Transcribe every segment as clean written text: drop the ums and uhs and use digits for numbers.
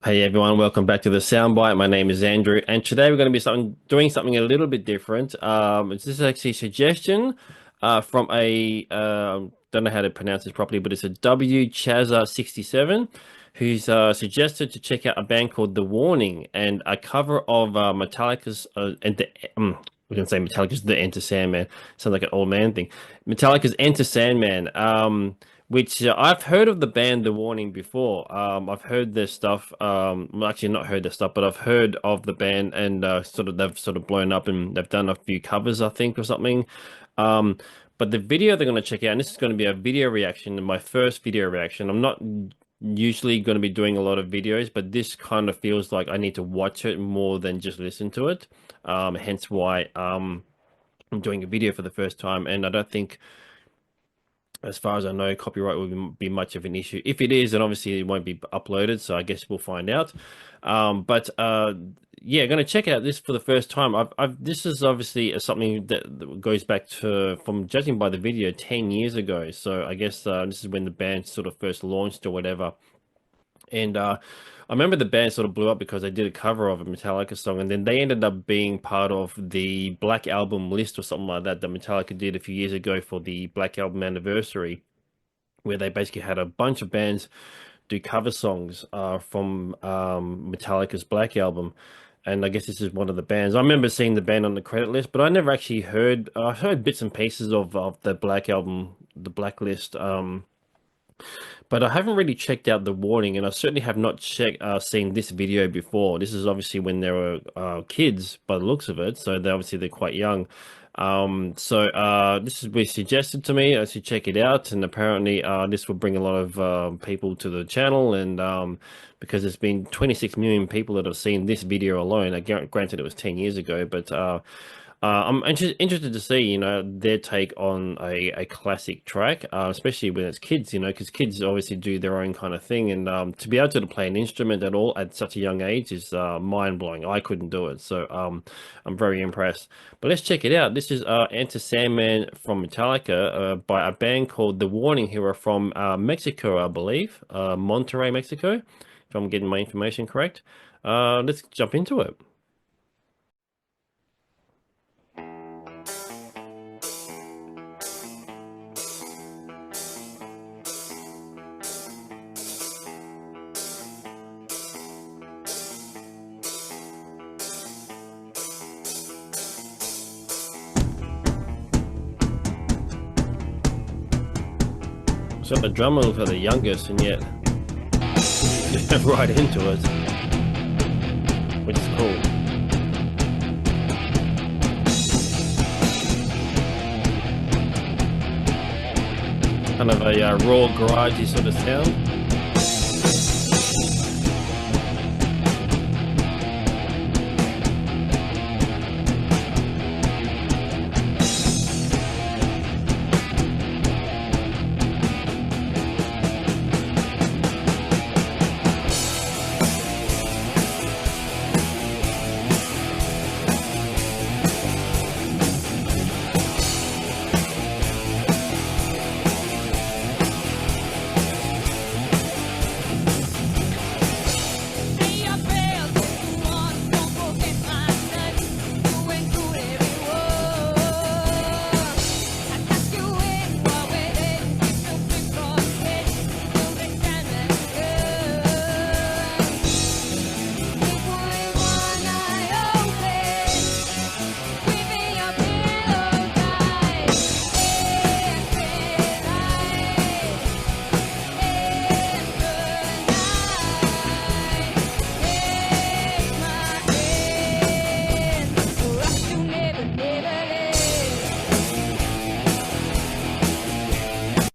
Hey everyone, welcome back to the Soundbite. My name is Andrew, and today we're going to be doing something a little bit different. This is actually a suggestion from a don't know how to pronounce this properly, but it's a W Chaza 67 who's suggested to check out a band called The Warning and a cover of Metallica's we're going to say Metallica's The Enter Sandman. Sounds like an old man thing. Metallica's Enter Sandman. Which I've heard of the band The Warning before. I've heard their stuff. Well, actually, not heard their stuff, but I've heard of the band, and they've sort of blown up, and they've done a few covers, I think, or something. Um, but the video they're going to check out, and this is going to be a video reaction, my first video reaction. I'm not usually going to be doing a lot of videos, but this kind of feels like I need to watch it more than just listen to it. Hence why I'm doing a video for the first time, and I don't think, as far as I know, copyright will be much of an issue. If it is, then obviously it won't be uploaded, so I guess we'll find out. But yeah, going to check out this for the first time. This is obviously something that goes back to, from judging by the video, 10 years ago. So I guess this is when the band sort of first launched or whatever. And I remember the band sort of blew up because they did a cover of a Metallica song, and then they ended up being part of the Black Album list or something like that that Metallica did a few years ago for the Black Album anniversary, where they basically had a bunch of bands do cover songs from Metallica's Black Album. And I guess this is one of the bands. I remember seeing the band on the credit list, but I never actually heard. I heard bits and pieces of the Black Album, the Blacklist. But I haven't really checked out The Warning, and I certainly have not seen this video before. This is obviously when they were kids, by the looks of it. So they're quite young. This has been suggested to me. I should check it out, and apparently this will bring a lot of people to the channel, and because there's been 26 million people that have seen this video alone. Granted, it was 10 years ago, but I'm interested to see, their take on a classic track, especially when it's kids, because kids obviously do their own kind of thing, and to be able to play an instrument at all at such a young age is mind blowing. I couldn't do it, so I'm very impressed. But let's check it out. This is Enter Sandman from Metallica by a band called The Warning, who are from Mexico, I believe, Monterrey, Mexico, if I'm getting my information correct. Let's jump into it. So the drummer looks like the youngest, and yet right into it, which is cool. Kind of a raw, garagey sort of sound.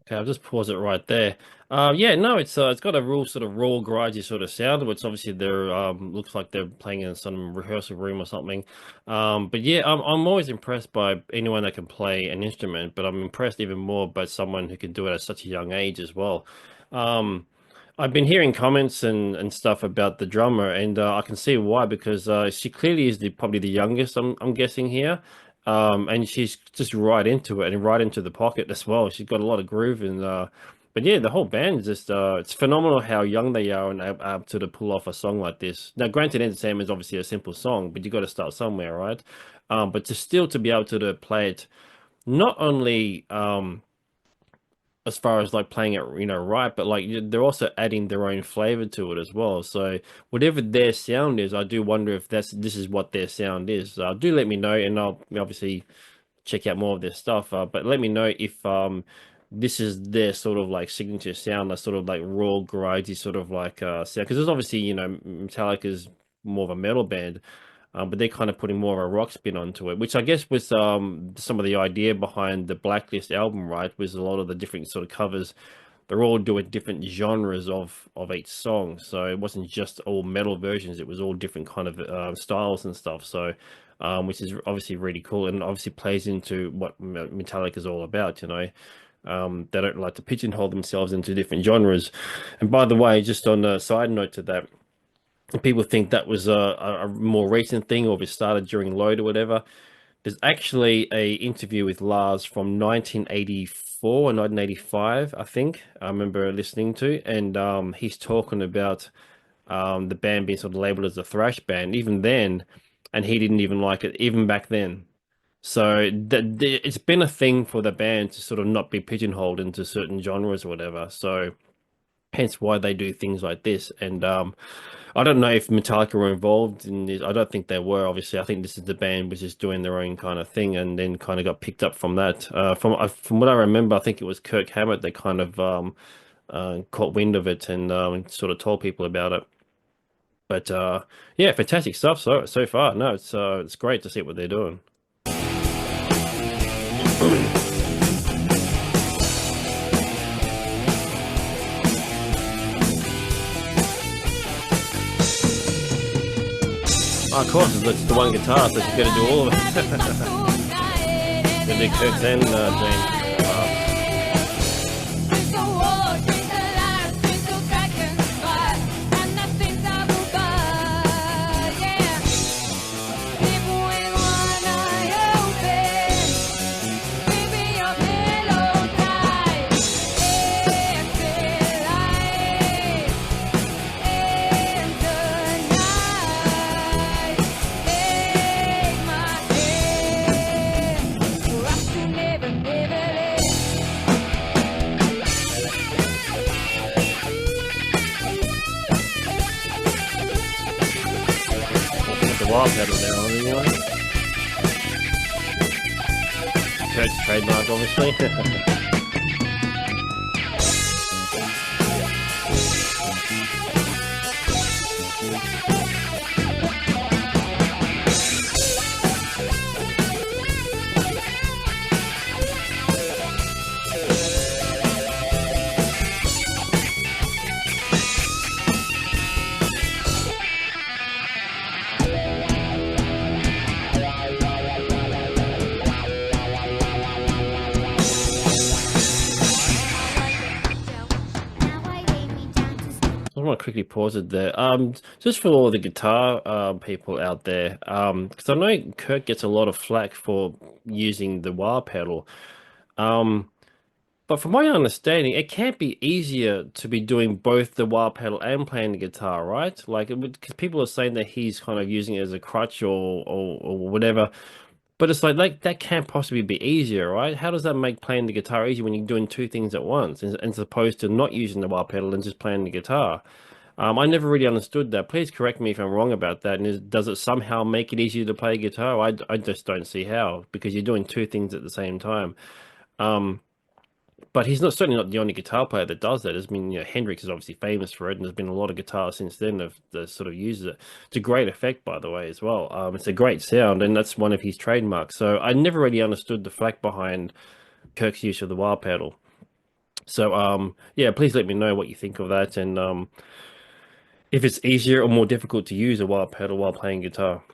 Okay, I'll just pause it right there. Yeah, no, it's got a real sort of raw, garagey sort of sound, which obviously they're looks like they're playing in some rehearsal room or something. But yeah, I'm always impressed by anyone that can play an instrument, but I'm impressed even more by someone who can do it at such a young age as well. Um, I've been hearing comments and stuff about the drummer, and I can see why, because she clearly is probably the youngest. I'm guessing here. And she's just right into it and right into the pocket as well. She's got a lot of groove and but yeah, the whole band is just it's phenomenal how young they are and able to pull off a song like this. Now, granted, Enter Sandman is obviously a simple song, but you got to start somewhere, right? But to still to be able to play it not only as far as like playing it, right, but like they're also adding their own flavor to it as well. So whatever their sound is, I do wonder if this is what their sound is. Do let me know, and I'll obviously check out more of their stuff. But let me know if this is their sort of like signature sound, that sort of like raw, garagey sort of like sound. Because there's obviously, Metallica's more of a metal band, but they're kind of putting more of a rock spin onto it, which I guess was some of the idea behind the Blacklist album, right? Was a lot of the different sort of covers. They're all doing different genres of each song, so it wasn't just all metal versions. It was all different kind of styles and stuff. So, which is obviously really cool, and obviously plays into what Metallica is all about. They don't like to pigeonhole themselves into different genres. And by the way, just on a side note to that, people think that was a more recent thing or it started during Load or whatever. There's actually a interview with Lars from 1984 or 1985, I think. I remember listening to, and he's talking about the band being sort of labeled as a thrash band, even then, and he didn't even like it, even back then. So it's been a thing for the band to sort of not be pigeonholed into certain genres or whatever. So hence why they do things like this. And I don't know if Metallica were involved in this. I don't think they were. Obviously, I think this is the band was just doing their own kind of thing, and then kind of got picked up from that. From what I remember, I think it was Kirk Hammett that kind of caught wind of it and sort of told people about it. But yeah, fantastic stuff so far. No, it's great to see what they're doing. Oh, of course, it's the one guitar, so she's got to do all of it. The Nick Kirk's and James. The wall pedal there on anyway. Kurt's trademark, obviously. I want to quickly pause it there. Just for all the guitar people out there, because I know Kirk gets a lot of flack for using the wah pedal. Um, but from my understanding, it can't be easier to be doing both the wah pedal and playing the guitar, right? Like, because people are saying that he's kind of using it as a crutch or whatever. But it's like that can't possibly be easier, right? How does that make playing the guitar easier when you're doing two things at once, as opposed to not using the wah pedal and just playing the guitar? I never really understood that. Please correct me if I'm wrong about that. And does it somehow make it easier to play guitar? I just don't see how, because you're doing two things at the same time. Um, but he's not certainly not the only guitar player that does that. I mean, Hendrix is obviously famous for it, and there's been a lot of guitars since then that sort of uses it. It's a great effect, by the way, as well. It's a great sound, and that's one of his trademarks. So I never really understood the flack behind Kirk's use of the wah pedal. So yeah, please let me know what you think of that, and if it's easier or more difficult to use a wah pedal while playing guitar.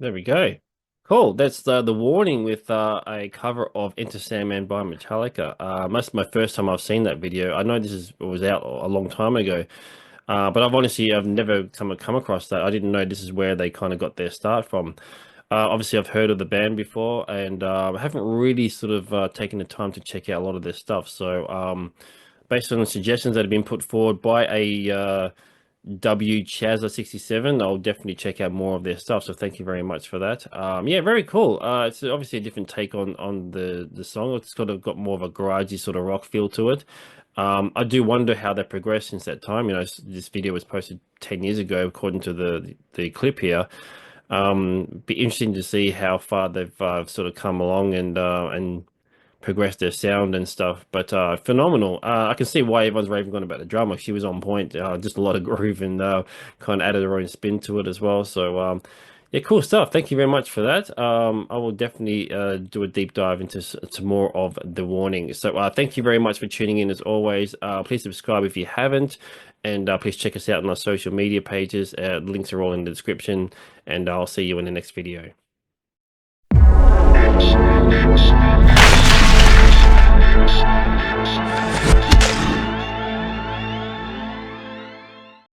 There we go. Cool. That's the warning with a cover of Enter Sandman by Metallica. That's my first time I've seen that video. I know was out a long time ago, but I've never come across that. I didn't know this is where they kind of got their start from. Obviously, I've heard of the band before, and I haven't really sort of taken the time to check out a lot of their stuff. So, based on the suggestions that have been put forward by a W Chazza 67. I'll definitely check out more of their stuff. So thank you very much for that. Yeah, very cool. It's obviously a different take on the song. It's sort of got more of a garagey sort of rock feel to it. I do wonder how they progressed since that time. This video was posted 10 years ago, according to the clip here. Be interesting to see how far they've sort of come along and progress their sound and stuff. But phenomenal. I can see why everyone's raving on about the drummer. She was on point. Just a lot of groove and kind of added her own spin to it as well. So yeah, cool stuff. Thank you very much for that. I will definitely do a deep dive into more of the warning. So thank you very much for tuning in as always. Please subscribe if you haven't. And please check us out on our social media pages. Links are all in the description. And I'll see you in the next video.